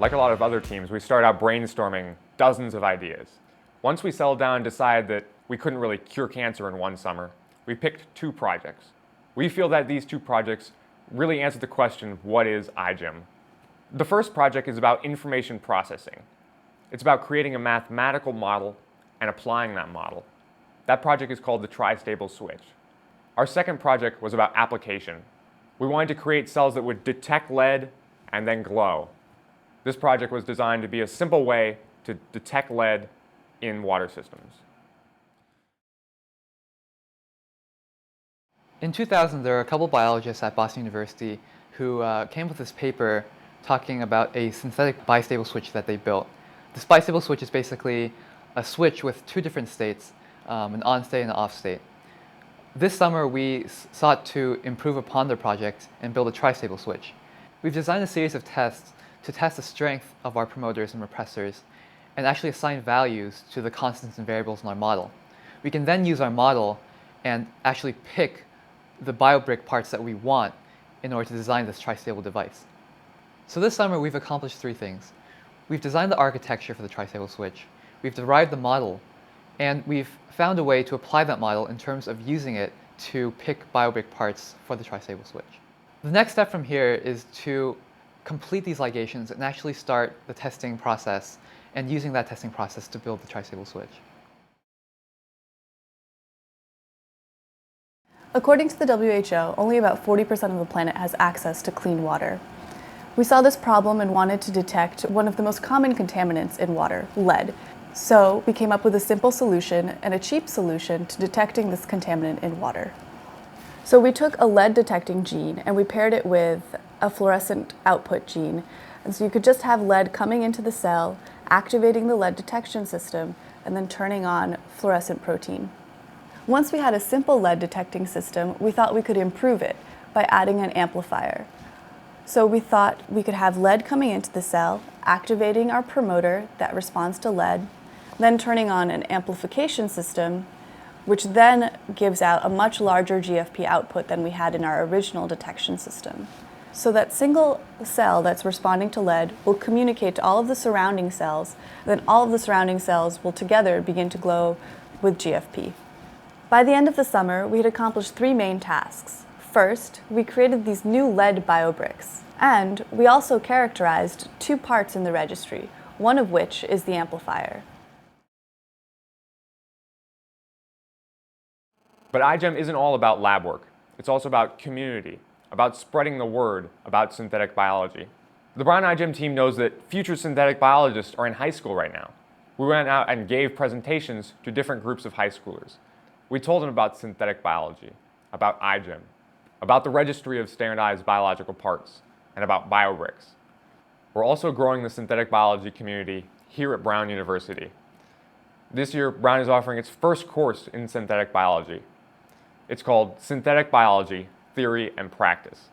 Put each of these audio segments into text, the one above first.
Like a lot of other teams, we started out brainstorming dozens of ideas. Once we settled down and decided that we couldn't really cure cancer in one summer, we picked 2 projects. We feel that these 2 projects really answer the question, what is iGEM? The first project is about information processing. It's about creating a mathematical model and applying that model. That project is called the tri-stable switch. Our second project was about application. We wanted to create cells that would detect lead and then glow. This project was designed to be a simple way to detect lead in water systems. In 2000, there were a couple biologists at Boston University who came up with this paper talking about a synthetic bistable switch that they built. This bistable switch is basically a switch with 2 different states, an on state and an off state. This summer, we sought to improve upon their project and build a tri-stable switch. We've designed a series of tests to test the strength of our promoters and repressors and actually assign values to the constants and variables in our model. We can then use our model and actually pick the biobrick parts that we want in order to design this tri-stable device. So this summer, we've accomplished 3 things. We've designed the architecture for the tri-stable switch, we've derived the model, and we've found a way to apply that model in terms of using it to pick biobrick parts for the tri-stable switch. The next step from here is to complete these ligations and actually start the testing process and using that testing process to build the tri-stable switch. According to the WHO, only about 40% of the planet has access to clean water. We saw this problem and wanted to detect one of the most common contaminants in water, lead. So we came up with a simple solution and a cheap solution to detecting this contaminant in water. So we took a lead detecting gene and we paired it with a fluorescent output gene. And so you could just have lead coming into the cell, activating the lead detection system, and then turning on fluorescent protein. Once we had a simple lead detecting system, we thought we could improve it by adding an amplifier. So we thought we could have lead coming into the cell, activating our promoter that responds to lead, then turning on an amplification system, which then gives out a much larger GFP output than we had in our original detection system. So that single cell that's responding to lead will communicate to all of the surrounding cells, then all of the surrounding cells will together begin to glow with GFP. By the end of the summer, we had accomplished 3 main tasks. First, we created these new lead biobricks, and we also characterized 2 parts in the registry, one of which is the amplifier. But iGEM isn't all about lab work. It's also about community, about spreading the word about synthetic biology. The Brown iGEM team knows that future synthetic biologists are in high school right now. We went out and gave presentations to different groups of high schoolers. We told them about synthetic biology, about iGEM, about the registry of standardized biological parts, and about biobricks. We're also growing the synthetic biology community here at Brown University. This year, Brown is offering its first course in synthetic biology. It's called Synthetic Biology, Theory and Practice.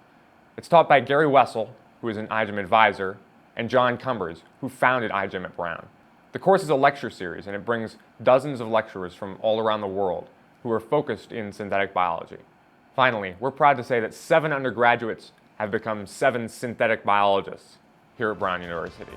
It's taught by Gary Wessel, who is an iGEM advisor, and John Cumbers, who founded iGEM at Brown. The course is a lecture series, and it brings dozens of lecturers from all around the world who are focused in synthetic biology. Finally, we're proud to say that 7 undergraduates have become 7 synthetic biologists here at Brown University.